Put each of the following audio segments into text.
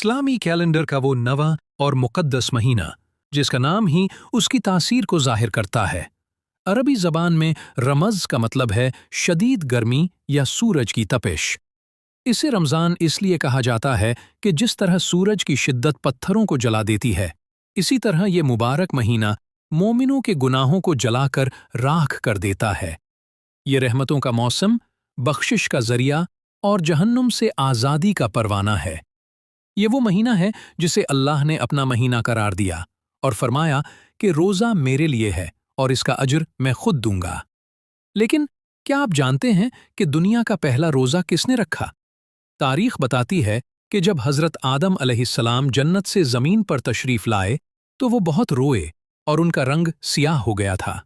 इस्लामी calendar का वो नवा और मुक़द्दस महीना जिसका नाम ही उसकी तासीर को ज़ाहिर करता है। अरबी ज़बान में रमज़ का मतलब है शदीद गर्मी या सूरज की तपिश। इसे रमज़ान इसलिए कहा जाता है कि जिस तरह सूरज की शिद्दत पत्थरों को जला देती है, इसी तरह ये मुबारक महीना मोमिनों के गुनाहों को जलाकर राख कर देता है। ये रहमतों का मौसम, बख्शिश का ज़रिया और जहन्नुम से आज़ादी का परवाना है। ये वो महीना है जिसे अल्लाह ने अपना महीना करार दिया और फरमाया कि रोज़ा मेरे लिए है और इसका अजर मैं खुद दूंगा। लेकिन क्या आप जानते हैं कि दुनिया का पहला रोज़ा किसने रखा? तारीख बताती है कि जब हज़रत आदम अलैहिस्सलाम जन्नत से ज़मीन पर तशरीफ़ लाए तो वो बहुत रोए और उनका रंग सियाह हो गया था।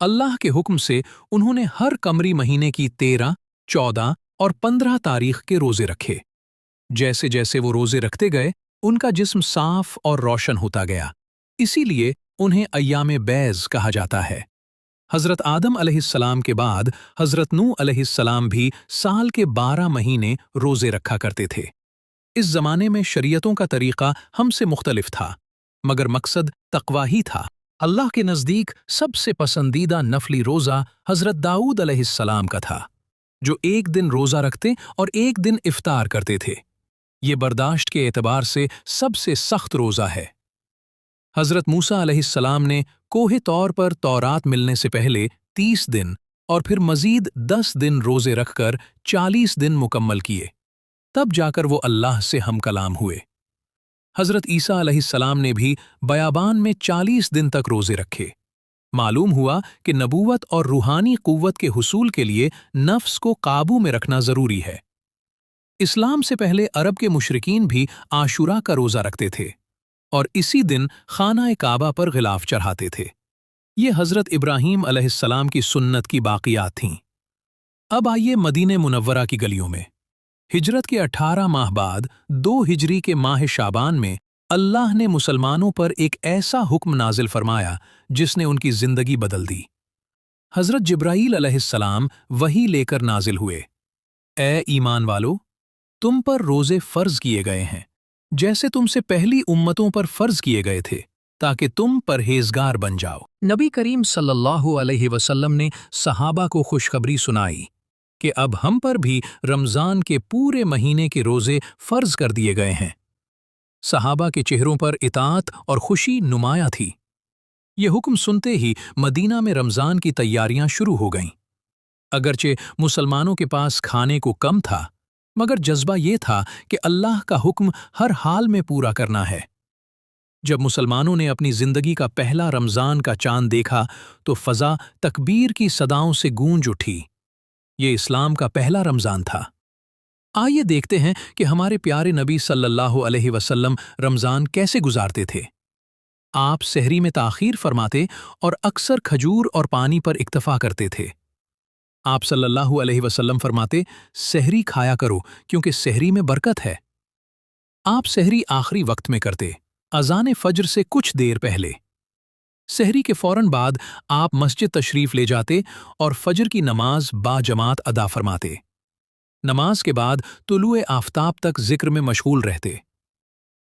अल्लाह के हुक्म से उन्होंने हर कमरी महीने की 13, 14 और 15 तारीख के रोज़े रखे। जैसे जैसे वो रोज़े रखते गए, उनका जिस्म साफ और रोशन होता गया। इसीलिए उन्हें अय्याम बैज़ कहा जाता है। हज़रत आदम अलैहिस्सलाम के बाद हज़रत नूह अलैहिस्सलाम भी साल के 12 महीने रोज़े रखा करते थे। इस ज़माने में शरीयतों का तरीक़ा हमसे मुख्तलिफ था, मगर मकसद तक़वा ही था। अल्लाह के नज़दीक सबसे पसंदीदा नफली रोज़ा हज़रत दाऊद अलैहिस्सलाम का था, जो एक दिन रोज़ा रखते और एक दिन इफ्तार करते थे। ये बर्दाश्त के एतबार से सबसे सख्त रोज़ा है। हज़रत मूसा अलैहिस्सलाम ने कोहे तौर पर तौरात मिलने से पहले 30 दिन और फिर मज़ीद 10 दिन रोज़े रखकर 40 दिन मुकम्मल किए, तब जाकर वो अल्लाह से हम कलाम हुए। हज़रत ईसा अलैहिस्सलाम ने भी बयाबान में 40 दिन तक रोज़े रखे। मालूम हुआ कि नबूवत और रूहानी क़ुव्वत के हुसूल के लिए नफ्स को काबू में रखना ज़रूरी है। इस्लाम से पहले अरब के मुशरिकीन भी आशुरा का रोज़ा रखते थे और इसी दिन खाना काबा पर गिलाफ चढ़ाते थे। ये हज़रत इब्राहीम अलैहिस्सलाम की सुन्नत की बाक़ियात थीं। अब आइए मदीने मुनव्वरा की गलियों में। हिजरत के 18 माह बाद 2 हिजरी के माह शाबान में अल्लाह ने मुसलमानों पर एक ऐसा हुक्म नाजिल फरमाया जिसने उनकी ज़िंदगी बदल दी। हज़रत जिब्राईल अलैहिस्सलाम वही लेकर नाजिल हुए। ए ईमान वालो, तुम पर रोज़े फ़र्ज़ किए गए हैं जैसे तुमसे पहली उम्मतों पर फ़र्ज़ किए गए थे, ताकि तुम परहेज़गार बन जाओ। नबी करीम सल्लल्लाहु अलैहि वसल्लम ने सहाबा को खुशखबरी सुनाई कि अब हम पर भी रमज़ान के पूरे महीने के रोज़े फ़र्ज़ कर दिए गए हैं। सहाबा के चेहरों पर इताअत और खुशी नुमाया थी। ये हुक्म सुनते ही मदीना में रमज़ान की तैयारियां शुरू हो गईं। अगरचे मुसलमानों के पास खाने को कम था, मगर जज्बा ये था कि अल्लाह का हुक्म हर हाल में पूरा करना है। जब मुसलमानों ने अपनी ज़िंदगी का पहला रमज़ान का चांद देखा तो फ़ज़ा तकबीर की सदाओं से गूंज उठी। ये इस्लाम का पहला रमज़ान था। आइए देखते हैं कि हमारे प्यारे नबी सल्लल्लाहु अलैहि वसल्लम रमज़ान कैसे गुजारते थे। आप सहरी में ताख़ीर फरमाते और अक्सर खजूर और पानी पर इक्तफ़ा करते थे। आप सल्लल्लाहु अलैहि वसल्लम फरमाते, सहरी खाया करो क्योंकि सहरी में बरकत है। आप सहरी आखिरी वक्त में करते, अज़ान फ़ज्र से कुछ देर पहले। सहरी के फ़ौरन बाद आप मस्जिद तशरीफ़ ले जाते और फ़ज्र की नमाज बाजमात अदा फरमाते। नमाज के बाद तुलुए आफ़ताब तक ज़िक्र में मशगूल रहते।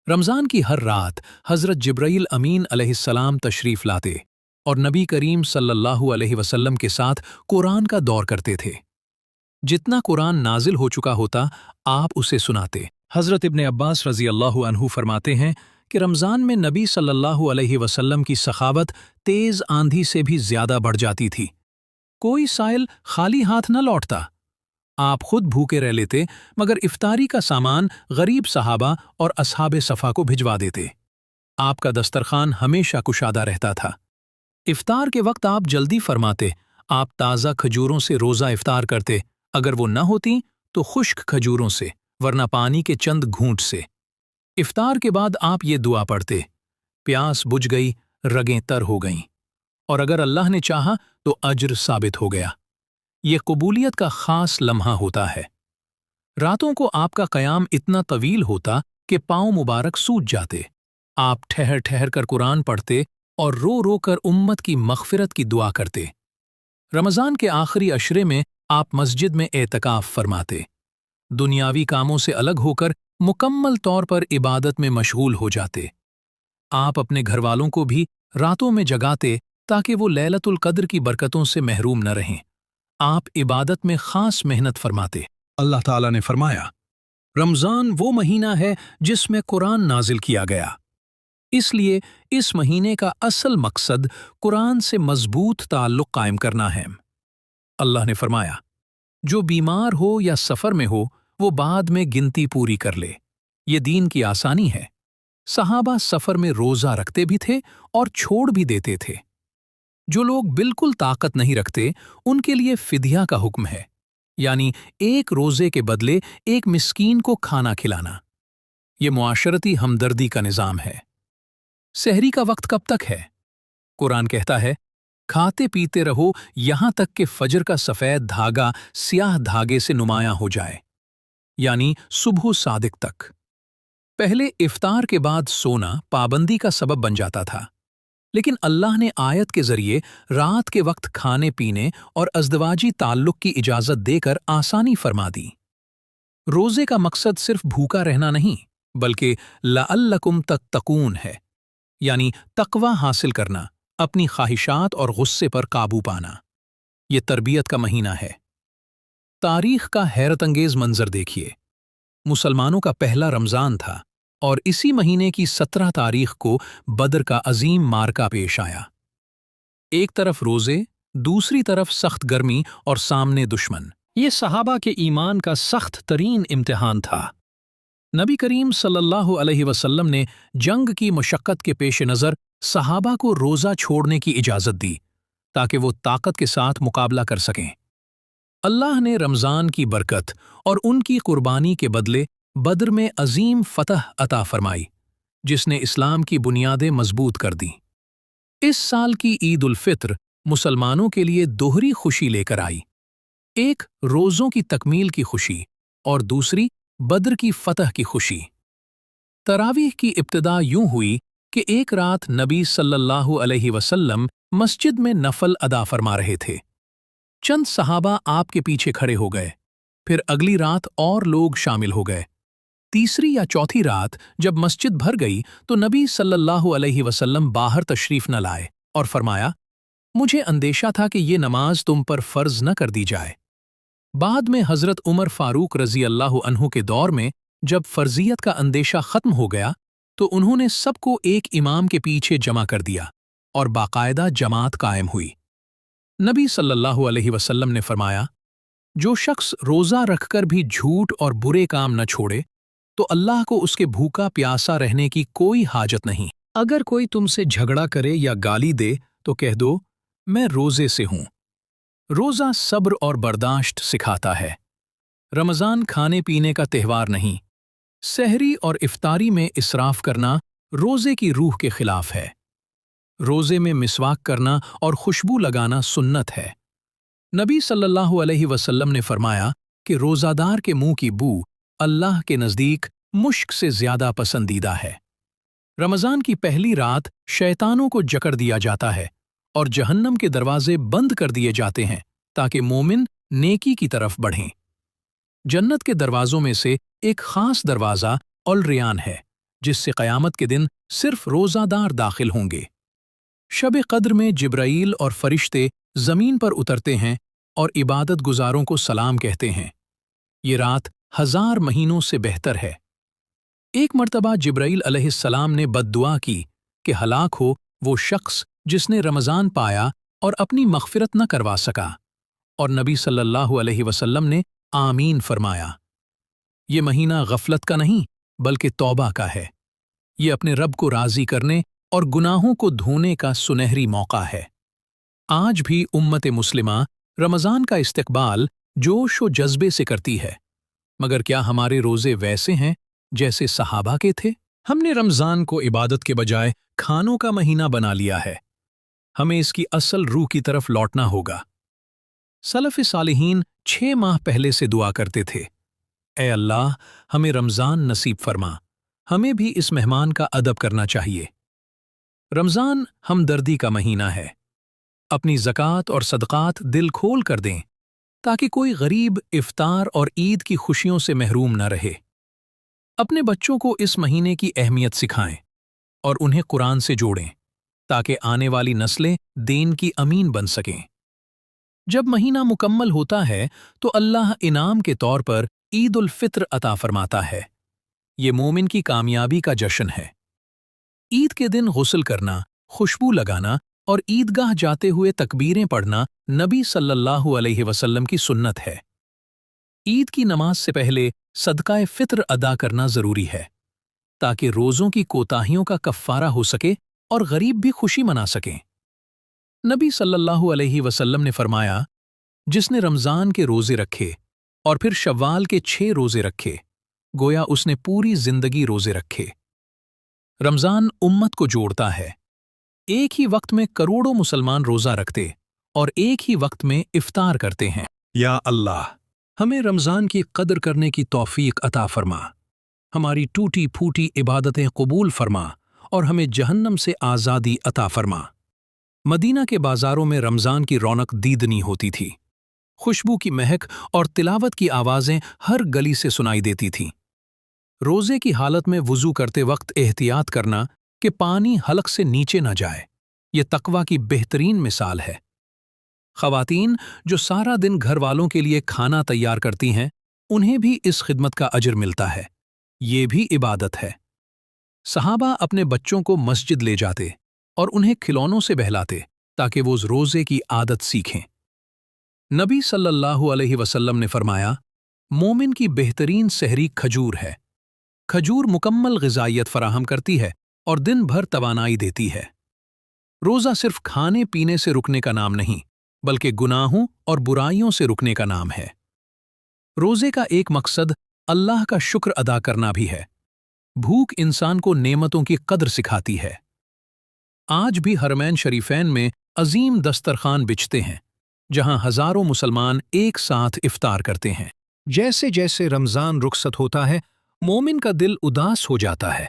रमज़ान की हर रात हज़रत जिब्राईल अमीन अलैहिस्सलाम तशरीफ़ लाते और नबी करीम सल्लल्लाहु अलैहि वसल्लम के साथ कुरान का दौर करते थे। जितना कुरान नाजिल हो चुका होता, आप उसे सुनाते। हज़रत इब्न अब्बास रज़ी अल्लाहु अन्हु फरमाते हैं कि रमज़ान में नबी सल्लल्लाहु अलैहि वसल्लम की सखावत तेज़ आंधी से भी ज़्यादा बढ़ जाती थी। कोई साइल खाली हाथ न लौटता। आप खुद भूखे रह लेते, मगर इफ्तारी का सामान गरीब सहाबा और असहाबे सफ़ा को भिजवा देते। आपका दस्तरखान हमेशा कुशादा रहता था। इफ्तार के वक्त आप जल्दी फरमाते। आप ताज़ा खजूरों से रोज़ा इफ्तार करते, अगर वो न होती तो खुश्क खजूरों से, वरना पानी के चंद घूंट से। इफ्तार के बाद आप ये दुआ पढ़ते, प्यास बुझ गई, रगें तर हो गईं, और अगर अल्लाह ने चाहा तो अज्र साबित हो गया। ये कबूलियत का ख़ास लम्हा होता है। रातों को आपका क़याम इतना तवील होता कि पाँव मुबारक सूज जाते। आप ठहर ठहर कर कुरान पढ़ते और रो रो कर उम्मत की मग़फ़िरत की दुआ करते। रमज़ान के आखिरी अशरे में आप मस्जिद में एतकाफ़ फरमाते। दुनियावी कामों से अलग होकर मुकम्मल तौर पर इबादत में मशगूल हो जाते। आप अपने घर वालों को भी रातों में जगाते ताकि वो लैलतुल कद्र की बरकतों से महरूम न रहें। आप इबादत में खास मेहनत फरमाते। अल्लाह ताला ने फरमाया, रमज़ान वो महीना है जिसमें कुरान नाजिल किया गया। इसलिए इस महीने का असल मकसद कुरान से मजबूत ताल्लुक़ कायम करना है। अल्लाह ने फरमाया, जो बीमार हो या सफ़र में हो वो बाद में गिनती पूरी कर ले, ये दीन की आसानी है। सहाबा सफ़र में रोज़ा रखते भी थे और छोड़ भी देते थे। जो लोग बिल्कुल ताकत नहीं रखते उनके लिए फिदिया का हुक्म है, यानी एक रोज़े के बदले एक मिस्कीन को खाना खिलाना। ये मुआशरती हमदर्दी का निज़ाम है। सहरी का वक्त कब तक है? कुरान कहता है, खाते पीते रहो यहां तक कि फजर का सफ़ेद धागा स्याह धागे से नुमायां हो जाए, यानी सुबह सादिक तक। पहले इफ्तार के बाद सोना पाबंदी का सबब बन जाता था, लेकिन अल्लाह ने आयत के जरिए रात के वक्त खाने पीने और अज़दवाजी ताल्लुक़ की इजाज़त देकर आसानी फरमा दी। रोज़े का मकसद सिर्फ भूखा रहना नहीं, बल्कि लअल्लकुम तत्तकून है, यानी तक़वा हासिल करना, अपनी ख्वाहिशात और गुस्से पर काबू पाना। ये तरबियत का महीना है। तारीख़ का हैरतअंगेज़ मंजर देखिए। मुसलमानों का पहला रमज़ान था और इसी महीने की 17 तारीख को बदर का अजीम मार्का पेश आया। एक तरफ रोज़े, दूसरी तरफ सख्त गर्मी और सामने दुश्मन। ये सहाबा के ईमान का सख्त तरीन इम्तिहान था। नबी करीम सल्लल्लाहु अलैहि वसल्लम ने जंग की मशक्क़त के पेश नज़र सहाबा को रोज़ा छोड़ने की इजाज़त दी ताकि वो ताकत के साथ मुकाबला कर सकें। अल्लाह ने रमज़ान की बरकत और उनकी कुर्बानी के बदले बद्र में अजीम फतह अता फरमाई, जिसने इस्लाम की बुनियादें मजबूत कर दी। इस साल की ईद उल फित्र मुसलमानों के लिए दोहरी खुशी लेकर आई, एक रोज़ों की तकमील की खुशी और दूसरी बद्र की फतह की खुशी। तरावीह की इब्तिदा यूं हुई कि एक रात नबी सल्लल्लाहु अलैहि वसल्लम मस्जिद में नफल अदा फरमा रहे थे। चंद सहाबा आपके पीछे खड़े हो गए। फिर अगली रात और लोग शामिल हो गए। तीसरी या चौथी रात जब मस्जिद भर गई तो नबी सल्लल्लाहु अलैहि वसल्लम बाहर तशरीफ न लाए और फरमाया, मुझे अंदेशा था कि ये नमाज तुम पर फर्ज न कर दी जाए। बाद में हज़रत उमर फारूक रज़ी अल्लाह अन्हु के दौर में जब फर्जियत का अंदेशा ख़त्म हो गया तो उन्होंने सबको एक इमाम के पीछे जमा कर दिया और बाकायदा जमात कायम हुई। नबी सल्लल्लाहु अलैहि वसल्लम ने फरमाया, जो शख्स रोज़ा रखकर भी झूठ और बुरे काम न छोड़े तो अल्लाह को उसके भूखा प्यासा रहने की कोई हाजत नहीं। अगर कोई तुमसे झगड़ा करे या गाली दे तो कह दो, मैं रोज़े से हूँ। रोज़ा सब्र और बर्दाश्त सिखाता है। रमज़ान खाने पीने का त्यौहार नहीं। सहरी और इफ्तारी में इसराफ करना रोज़े की रूह के खिलाफ है। रोज़े में मिसवाक करना और खुशबू लगाना सुन्नत है। नबी सल्लल्लाहु अलैहि वसल्लम ने फरमाया कि रोज़ादार के मुंह की बू अल्लाह के नज़दीक मुश्क से ज़्यादा पसंदीदा है। रमज़ान की पहली रात शैतानों को जकड़ दिया जाता है और जहन्नम के दरवाजे बंद कर दिए जाते हैं ताकि मोमिन नेकी की तरफ बढ़ें। जन्नत के दरवाज़ों में से एक ख़ास दरवाज़ा अल रियान है, जिससे क़यामत के दिन सिर्फ रोज़ादार दाखिल होंगे। शब क़द्र में जिब्राईल और फरिश्ते ज़मीन पर उतरते हैं और इबादत गुजारों को सलाम कहते हैं। ये रात 1000 महीनों से बेहतर है। एक मर्तबा जिब्राईल अलैहिस्सलाम ने बद्दुआ की कि हलाक हो वो शख्स जिसने रमज़ान पाया और अपनी मग़फ़िरत न करवा सका, और नबी सल्लल्लाहु अलैहि वसल्लम ने आमीन फरमाया। ये महीना गफलत का नहीं बल्कि तौबा का है। ये अपने रब को राज़ी करने और गुनाहों को धोने का सुनहरी मौका है। आज भी उम्मत मुस्लिमा रमज़ान का इस्तक़बाल जोश व जज्बे से करती है, मगर क्या हमारे रोज़े वैसे हैं जैसे सहाबा के थे? हमने रमज़ान को इबादत के बजाय खानों का महीना बना लिया है। हमें इसकी असल रूह की तरफ लौटना होगा। सलफ़ सालिहीन 6 माह पहले से दुआ करते थे, ए अल्लाह हमें रमज़ान नसीब फरमा। हमें भी इस मेहमान का अदब करना चाहिए। रमज़ान हमदर्दी का महीना है। अपनी ज़कात और सदक़ात दिल खोल कर दें ताकि कोई गरीब इफ्तार और ईद की खुशियों से महरूम न रहे। अपने बच्चों को इस महीने की अहमियत सिखाएं और उन्हें कुरान से जोड़ें ताकि आने वाली नस्लें दीन की अमीन बन सकें। जब महीना मुकम्मल होता है तो अल्लाह इनाम के तौर पर ईद उल फित्र अता फरमाता है। ये मोमिन की कामयाबी का जश्न है। ईद के दिन गुस्ल करना, खुशबू लगाना और ईदगाह जाते हुए तकबीरें पढ़ना नबी सल्लल्लाहु अलैहि वसल्लम की सुन्नत है। ईद की नमाज से पहले सदकाए फित्र अदा करना जरूरी है ताकि रोज़ों की कोताहियों का कफ़ारा हो सके और गरीब भी खुशी मना सकें। नबी सल्लल्लाहु अलैहि वसल्लम ने फरमाया, जिसने रमज़ान के रोज़े रखे और फिर शव्वाल के 6 रोज़े रखे, गोया उसने पूरी जिंदगी रोज़े रखे। रमज़ान उम्मत को जोड़ता है। एक ही वक्त में करोड़ों मुसलमान रोज़ा रखते और एक ही वक्त में इफ्तार करते हैं। या अल्लाह, हमें रमज़ान की कदर करने की तौफीक अता फरमा, हमारी टूटी फूटी इबादतें कबूल फरमा और हमें जहन्नम से आज़ादी अता फरमा। मदीना के बाज़ारों में रमज़ान की रौनक दीदनी होती थी। खुशबू की महक और तिलावत की आवाज़ें हर गली से सुनाई देती थीं। रोज़े की हालत में वुज़ू करते वक्त एहतियात करना कि पानी हलक से नीचे न जाए, ये तकवा की बेहतरीन मिसाल है। ख़वातीन जो सारा दिन घर वालों के लिए खाना तैयार करती हैं, उन्हें भी इस खिदमत का अजर मिलता है। ये भी इबादत है। सहाबा अपने बच्चों को मस्जिद ले जाते और उन्हें खिलौनों से बहलाते ताकि वो रोज़े की आदत सीखें। नबी सल्लल्लाहु अलैहि वसल्लम ने फरमाया, मोमिन की बेहतरीन सहरी खजूर है। खजूर मुकम्मल ग़िज़ाइयत फराहम करती है और दिन भर तवानाई देती है। रोज़ा सिर्फ खाने पीने से रुकने का नाम नहीं, बल्कि गुनाहों और बुराइयों से रुकने का नाम है। रोज़े का एक मकसद अल्लाह का शुक्र अदा करना भी है। भूख इंसान को नेमतों की कदर सिखाती है। आज भी हरमैन शरीफैन में अजीम दस्तरखान बिछते हैं, जहां हजारों मुसलमान एक साथ इफ्तार करते हैं। जैसे जैसे रमज़ान रुखसत होता है, मोमिन का दिल उदास हो जाता है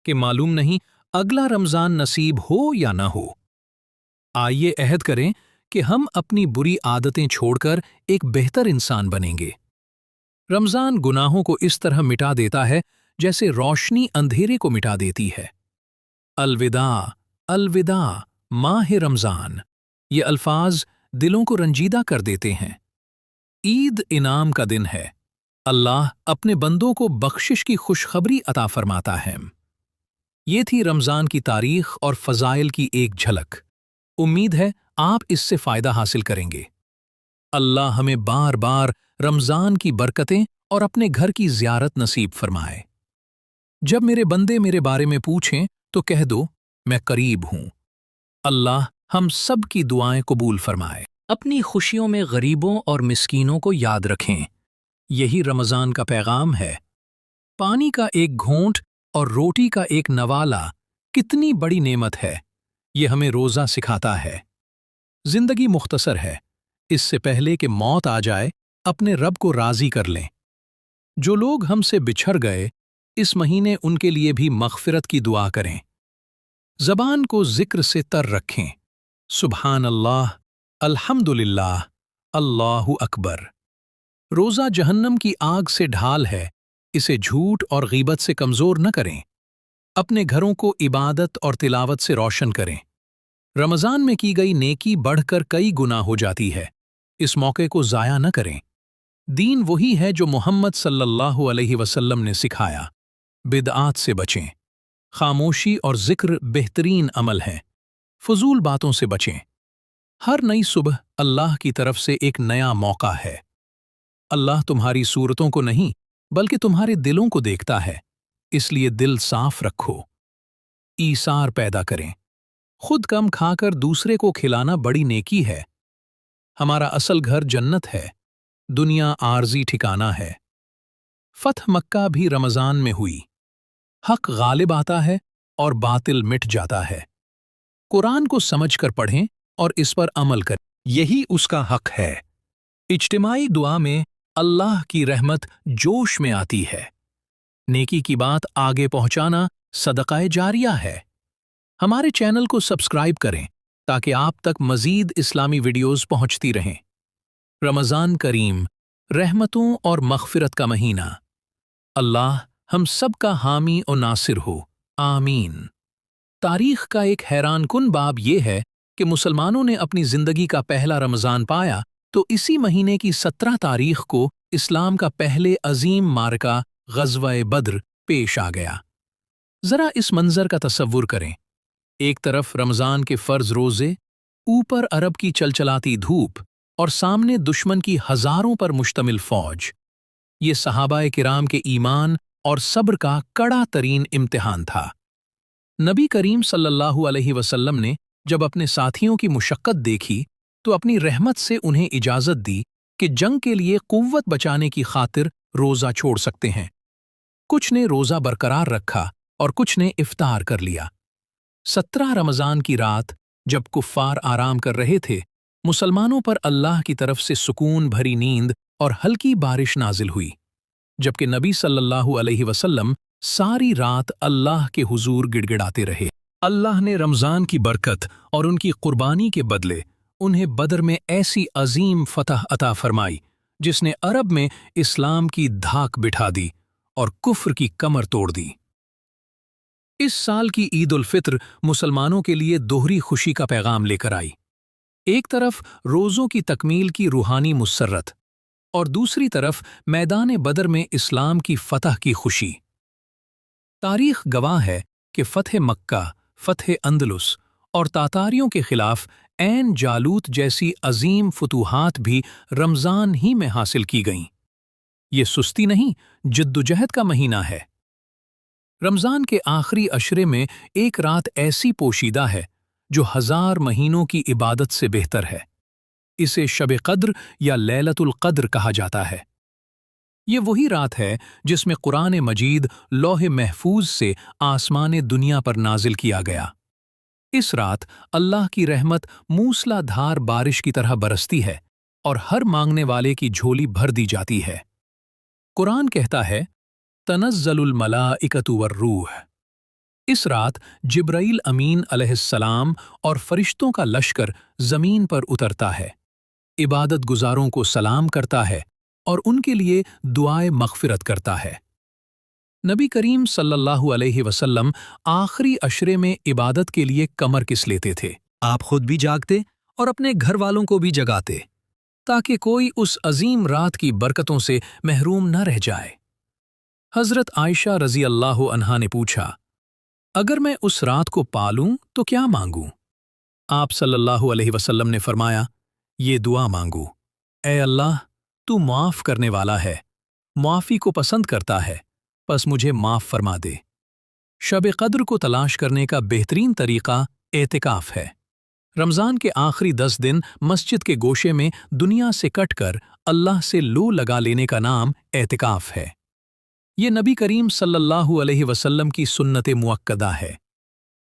कि मालूम नहीं अगला रमज़ान नसीब हो या ना हो। आइए अहद करें कि हम अपनी बुरी आदतें छोड़कर एक बेहतर इंसान बनेंगे। रमज़ान गुनाहों को इस तरह मिटा देता है जैसे रोशनी अंधेरे को मिटा देती है। अलविदा, अलविदा, माह रमज़ान, ये अल्फाज दिलों को रंजीदा कर देते हैं। ईद इनाम का दिन है। अल्लाह अपने बंदों को बख्शिश की खुशखबरी अता फरमाता है। ये थी रमज़ान की तारीख और फ़ज़ाइल की एक झलक। उम्मीद है आप इससे फ़ायदा हासिल करेंगे। अल्लाह हमें बार बार रमज़ान की बरकतें और अपने घर की ज़ियारत नसीब फरमाए। जब मेरे बंदे मेरे बारे में पूछें तो कह दो, मैं करीब हूँ। अल्लाह हम सब की दुआएं कबूल फरमाए। अपनी खुशियों में गरीबों और मिस्कीनों को याद रखें। यही रमज़ान का पैगाम है। पानी का एक घोंट और रोटी का एक नवाला कितनी बड़ी नेमत है, ये हमें रोज़ा सिखाता है। जिंदगी मुख्तसर है, इससे पहले कि मौत आ जाए अपने रब को राज़ी कर लें। जो लोग हमसे बिछड़ गए, इस महीने उनके लिए भी मग़फ़िरत की दुआ करें। ज़बान को ज़िक्र से तर रखें। सुबहान अल्लाह, अल्हम्दुलिल्लाह, अल्लाहु अकबर। रोज़ा जहन्नम की आग से ढाल है, इसे झूठ और गीबत से कमज़ोर न करें। अपने घरों को इबादत और तिलावत से रोशन करें। रमज़ान में की गई नेकी बढ़कर कई गुना हो जाती है। इस मौके को ज़ाया न करें। दीन वही है जो मोहम्मद सल्लल्लाहु अलैहि वसल्लम ने सिखाया। बिदआत से बचें। खामोशी और ज़िक्र बेहतरीन अमल है। फजूल बातों से बचें। हर नई सुबह अल्लाह की तरफ से एक नया मौका है। अल्लाह तुम्हारी सूरतों को नहीं, बल्कि तुम्हारे दिलों को देखता है, इसलिए दिल साफ रखो। ईसार पैदा करें। खुद कम खाकर दूसरे को खिलाना बड़ी नेकी है। हमारा असल घर जन्नत है, दुनिया आर्जी ठिकाना है। फतह मक्का भी रमज़ान में हुई। हक गालिब आता है और बातिल मिट जाता है। कुरान को समझकर पढ़ें और इस पर अमल करें, यही उसका हक है। इज्तिमाई दुआ में अल्लाह की रहमत जोश में आती है। नेकी की बात आगे पहुंचाना सदक़ाए जारिया है। हमारे चैनल को सब्सक्राइब करें ताकि आप तक मज़ीद इस्लामी वीडियोस पहुंचती रहें। रमज़ान करीम, रहमतों और मग़फ़िरत का महीना। अल्लाह हम सब का हामी और नासिर हो, आमीन। तारीख का एक हैरान कुन बाब यह है कि मुसलमानों ने अपनी जिंदगी का पहला रमज़ान पाया तो इसी महीने की 17 तारीख को इस्लाम का पहले अजीम मार्का ग़ज़वा-ए बद्र पेश आ गया। ज़रा इस मंज़र का तसव्वुर करें। एक तरफ रमज़ान के फ़र्ज़ रोज़े, ऊपर अरब की चलचलाती धूप और सामने दुश्मन की हज़ारों पर मुश्तमिल फ़ौज। ये सहाबाए किराम के ईमान और सब्र का कड़ा तरीन इम्तिहान था। नबी करीम सल्लल्लाहु अलैहि वसल्लम ने जब अपने साथियों की मुशक्क़त देखी तो अपनी रहमत से उन्हें इजाज़त दी कि जंग के लिए कुव्वत बचाने की खातिर रोज़ा छोड़ सकते हैं। कुछ ने रोज़ा बरकरार रखा और कुछ ने इफ्तार कर लिया। 17 रमज़ान की रात जब कुफ़ार आराम कर रहे थे, मुसलमानों पर अल्लाह की तरफ से सुकून भरी नींद और हल्की बारिश नाजिल हुई, जबकि नबी सल्लल्लाहु अलैहि वसल्लम सारी रात अल्लाह के हुजूर गिड़गिड़ाते रहे। अल्लाह ने रमज़ान की बरकत और उनकी कुर्बानी के बदले उन्हें बदर में ऐसी अजीम फतह अता फरमाई जिसने अरब में इस्लाम की धाक बिठा दी और कुफ्र की कमर तोड़ दी। इस साल की ईद उल फित्र मुसलमानों के लिए दोहरी खुशी का पैगाम लेकर आई। एक तरफ रोज़ों की तकमील की रूहानी मुसर्रत और दूसरी तरफ मैदान बदर में इस्लाम की फतह की खुशी। तारीख गवाह है कि फ़तह मक्का, फ़तह अंदलुस और तातारियों के खिलाफ ऐन जालूत जैसी अजीम फतूहात भी रमज़ान ही में हासिल की गईं। ये सुस्ती नहीं, जिद्दोजहद का महीना है। रमज़ान के आखिरी अशरे में एक रात ऐसी पोशीदा है जो 1000 महीनों की इबादत से बेहतर है। इसे शब क़द्र या लैलतुल क़द्र कहा जाता है। ये वही रात है जिसमें कुरान मजीद लौह महफूज से आसमान दुनिया पर नाजिल किया गया। इस रात अल्लाह की रहमत मूसलाधार बारिश की तरह बरसती है और हर मांगने वाले की झोली भर दी जाती है। कुरान कहता है, तनज़्ज़लुल मलाइकतु वर्रूह। इस रात जिब्राईल अमीन अलैहिस्सलाम और फरिश्तों का लश्कर ज़मीन पर उतरता है, इबादत गुजारों को सलाम करता है और उनके लिए दुआए मग़फ़िरत करता है। नबी करीम सल्लल्लाहु अलैहि वसल्लम आखिरी अशरे में इबादत के लिए कमर किस लेते थे। आप खुद भी जागते और अपने घर वालों को भी जगाते ताकि कोई उस अजीम रात की बरकतों से महरूम न रह जाए। हज़रत आयशा रज़ी अल्लाह अन्हा ने पूछा, अगर मैं उस रात को पालूं तो क्या मांगूं? आप सल्लल्लाहु अलैहि वसल्लम ने फरमाया, ये दुआ मांगो, ऐ अल्लाह, तू माफ़ करने वाला है, मुआफ़ी को पसंद करता है, बस मुझे माफ़ फरमा दे। शब क़द्र को तलाश करने का बेहतरीन तरीक़ा एतिकाफ़ है। रमज़ान के आखिरी 10 दिन मस्जिद के गोशे में दुनिया से कटकर अल्लाह से लो लगा लेने का नाम एतिकाफ़ है। ये नबी करीम सल्लल्लाहु अलैहि वसल्लम की सुन्नत मुअक्कदा है।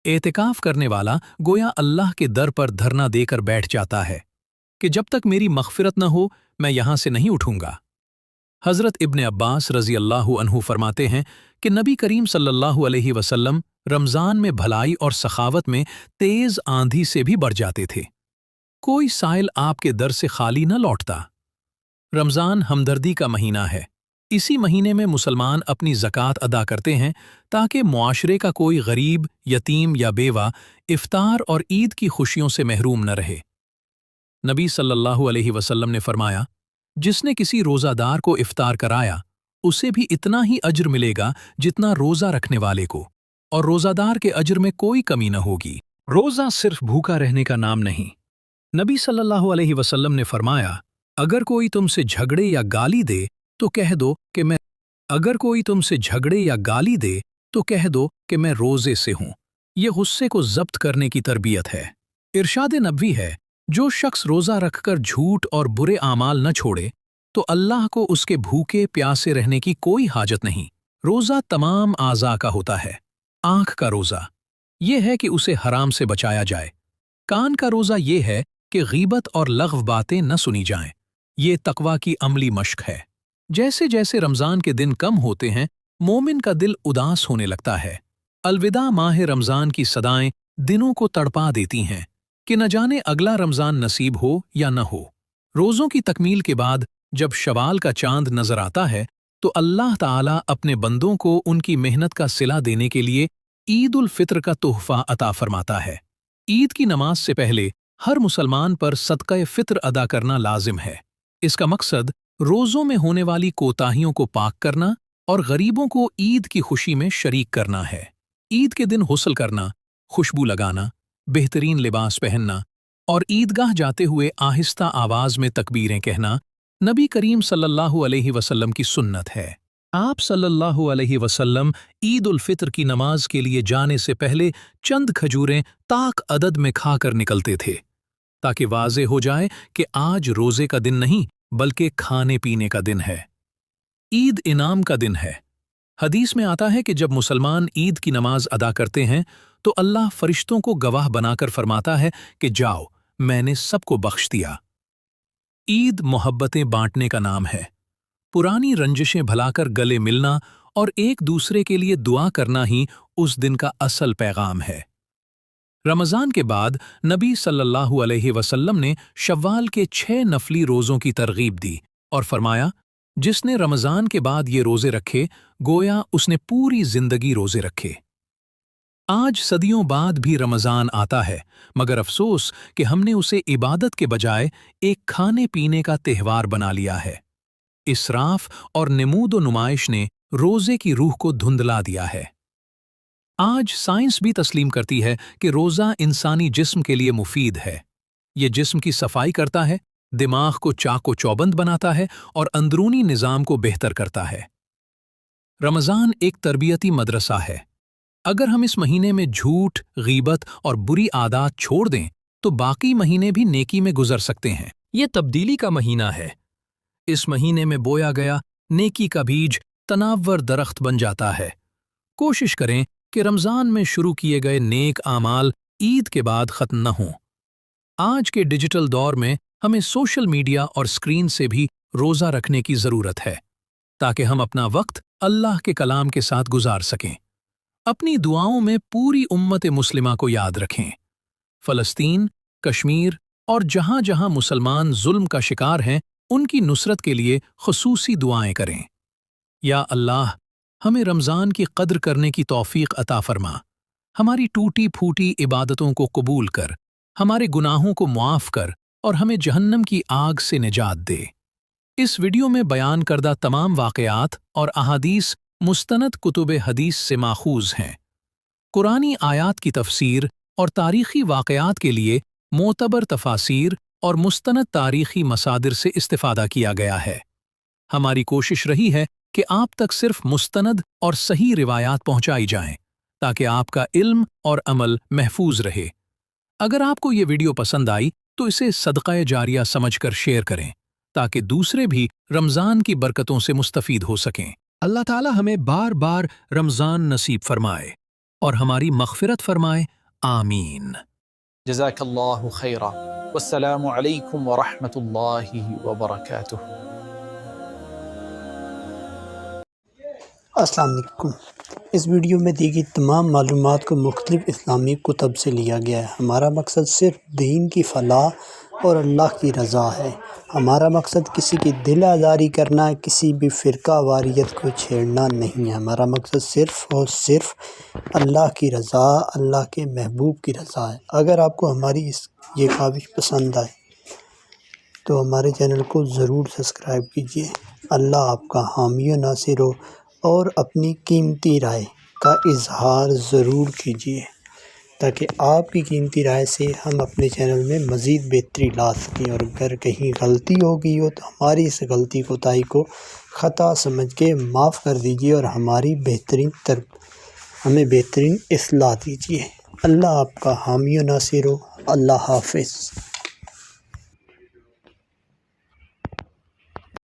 एतिकाफ़ करने वाला गोया अल्लाह के दर पर धरना देकर बैठ जाता है कि जब तक मेरी मग़फ़िरत न हो मैं यहाँ से नहीं उठूँगा। हज़रत इब्न अब्बास रज़ी अल्लाहु अन्हु फरमाते हैं कि नबी करीम सल्लल्लाहु अलैहि वसल्लम रमज़ान में भलाई और सखावत में तेज़ आंधी से भी बढ़ जाते थे। कोई साइल आपके दर से खाली न लौटता। रमज़ान हमदर्दी का महीना है। इसी महीने में मुसलमान अपनी ज़कात अदा करते हैं ताकि मुआशरे का कोई गरीब, यतीम या बेवा इफ्तार और ईद की खुशियों से महरूम न रहे। नबी सल्लल्लाहु अलैहि वसल्लम ने फरमाया, जिसने किसी रोज़ादार को इफ्तार कराया उसे भी इतना ही अज्र मिलेगा जितना रोज़ा रखने वाले को, और रोज़ादार के अज्र में कोई कमी न होगी। रोज़ा सिर्फ भूखा रहने का नाम नहीं। नबी सल्लल्लाहु अलैहि वसल्लम ने फरमाया, अगर कोई तुमसे झगड़े या गाली दे तो कह दो कि मैं रोज़े से हूँ। ये गुस्से को ज़ब्त करने की तरबियत है। इरशाद नबवी है, जो शख्स रोज़ा रखकर झूठ और बुरे आमाल न छोड़े तो अल्लाह को उसके भूखे प्यासे रहने की कोई हाजत नहीं। रोज़ा तमाम आज़ा का होता है। आँख का रोज़ा ये है कि उसे हराम से बचाया जाए। कान का रोज़ा ये है कि गीबत और लग़्व बातें न सुनी जाएं। ये तक़वा की अमली मश्क है। जैसे जैसे रमज़ान के दिन कम होते हैं, मोमिन का दिल उदास होने लगता है। अलविदा माह रमज़ान की सदाएं दिनों को तड़पा देती हैं कि न जाने अगला रमज़ान नसीब हो या न हो। रोज़ों की तकमील के बाद जब शवाल का चांद नजर आता है تو اللہ تعالیٰ اپنے بندوں کو ان کی محنت کا صلہ دینے کے لیے عید الفطر کا تحفہ عطا فرماتا ہے۔ عید کی نماز سے پہلے ہر مسلمان پر صدقہ فطر ادا کرنا لازم ہے۔ اس کا مقصد روزوں میں ہونے والی کوتاہیوں کو پاک کرنا اور غریبوں کو عید کی خوشی میں شریک کرنا ہے۔ عید کے دن غسل کرنا، خوشبو لگانا، بہترین لباس پہننا اور عیدگاہ جاتے ہوئے آہستہ آواز میں تکبیریں کہنا نبی کریم صلی اللہ علیہ وسلم کی سنت ہے۔ آپ صلی اللہ علیہ وسلم عید الفطر کی نماز کے لیے جانے سے پہلے چند کھجوریں طاق عدد میں کھا کر نکلتے تھے، تاکہ واضح ہو جائے کہ آج روزے کا دن نہیں بلکہ کھانے پینے کا دن ہے۔ عید انعام کا دن ہے۔ حدیث میں آتا ہے کہ جب مسلمان عید کی نماز ادا کرتے ہیں تو اللہ فرشتوں کو گواہ بنا کر فرماتا ہے کہ جاؤ، میں نے سب کو بخش دیا۔ عید محبتیں بانٹنے کا نام ہے۔ پرانی رنجشیں بھلا کر گلے ملنا اور ایک دوسرے کے لیے دعا کرنا ہی اس دن کا اصل پیغام ہے۔ رمضان کے بعد نبی صلی اللہ علیہ وسلم نے شوال کے 6 نفلی روزوں کی ترغیب دی اور فرمایا، جس نے رمضان کے بعد یہ روزے رکھے گویا اس نے پوری زندگی روزے رکھے۔ آج صدیوں بعد بھی رمضان آتا ہے، مگر افسوس کہ ہم نے اسے عبادت کے بجائے ایک کھانے پینے کا تہوار بنا لیا ہے۔ اسراف اور نمود و نمائش نے روزے کی روح کو دھندلا دیا ہے۔ آج سائنس بھی تسلیم کرتی ہے کہ روزہ انسانی جسم کے لیے مفید ہے۔ یہ جسم کی صفائی کرتا ہے، دماغ کو چاق و چوبند بناتا ہے اور اندرونی نظام کو بہتر کرتا ہے۔ رمضان ایک تربیتی مدرسہ ہے۔ اگر ہم اس مہینے میں جھوٹ، غیبت اور بری عادات چھوڑ دیں تو باقی مہینے بھی نیکی میں گزر سکتے ہیں۔ یہ تبدیلی کا مہینہ ہے۔ اس مہینے میں بویا گیا نیکی کا بیج تناور درخت بن جاتا ہے۔ کوشش کریں کہ رمضان میں شروع کیے گئے نیک اعمال عید کے بعد ختم نہ ہوں۔ آج کے ڈیجیٹل دور میں ہمیں سوشل میڈیا اور اسکرین سے بھی روزہ رکھنے کی ضرورت ہے، تاکہ ہم اپنا وقت اللہ کے کلام کے ساتھ گزار سکیں۔ اپنی دعاؤں میں پوری امت مسلمہ کو یاد رکھیں۔ فلسطین، کشمیر اور جہاں جہاں مسلمان ظلم کا شکار ہیں، ان کی نصرت کے لیے خصوصی دعائیں کریں۔ یا اللہ، ہمیں رمضان کی قدر کرنے کی توفیق عطا فرما، ہماری ٹوٹی پھوٹی عبادتوں کو قبول کر، ہمارے گناہوں کو معاف کر اور ہمیں جہنم کی آگ سے نجات دے۔ اس ویڈیو میں بیان کردہ تمام واقعات اور احادیث مستند کتب حدیث سے ماخوذ ہیں۔ قرآنی آیات کی تفسیر اور تاریخی واقعات کے لیے معتبر تفاسیر اور مستند تاریخی مصادر سے استفادہ کیا گیا ہے۔ ہماری کوشش رہی ہے کہ آپ تک صرف مستند اور صحیح روایات پہنچائی جائیں، تاکہ آپ کا علم اور عمل محفوظ رہے۔ اگر آپ کو یہ ویڈیو پسند آئی تو اسے صدقہ جاریہ سمجھ کر شیئر کریں، تاکہ دوسرے بھی رمضان کی برکتوں سے مستفید ہو سکیں۔ اللہ تعالی ہمیں بار بار رمضان نصیب فرمائے اور ہماری مغفرت فرمائے، آمین۔ جزاک اللہ خیرا، والسلام علیکم ورحمۃ اللہ وبرکاتہ۔ السلام علیکم۔ اس ویڈیو میں دی گئی تمام معلومات کو مختلف اسلامی کتب سے لیا گیا ہے۔ ہمارا مقصد صرف دین کی فلاح اور اللہ کی رضا ہے۔ ہمارا مقصد کسی کی دل آزاری کرنا ہے، کسی بھی فرقہ واریت کو چھیڑنا نہیں ہے۔ ہمارا مقصد صرف اور صرف اللہ کی رضا، اللہ کے محبوب کی رضا ہے۔ اگر آپ کو ہماری یہ کاوش پسند آئے تو ہمارے چینل کو ضرور سبسکرائب کیجیے۔ اللہ آپ کا حامی و ناصر ہو، اور اپنی قیمتی رائے کا اظہار ضرور کیجیے، تاکہ آپ کی قیمتی رائے سے ہم اپنے چینل میں مزید بہتری لا سکیں۔ اور اگر کہیں غلطی ہو گئی ہو تو ہماری اس غلطی کوتاہی کو خطا سمجھ کے معاف کر دیجیے اور ہمیں بہترین اصلاح دیجیے۔ اللہ آپ کا حامی و ناصر ہو۔ اللہ حافظ۔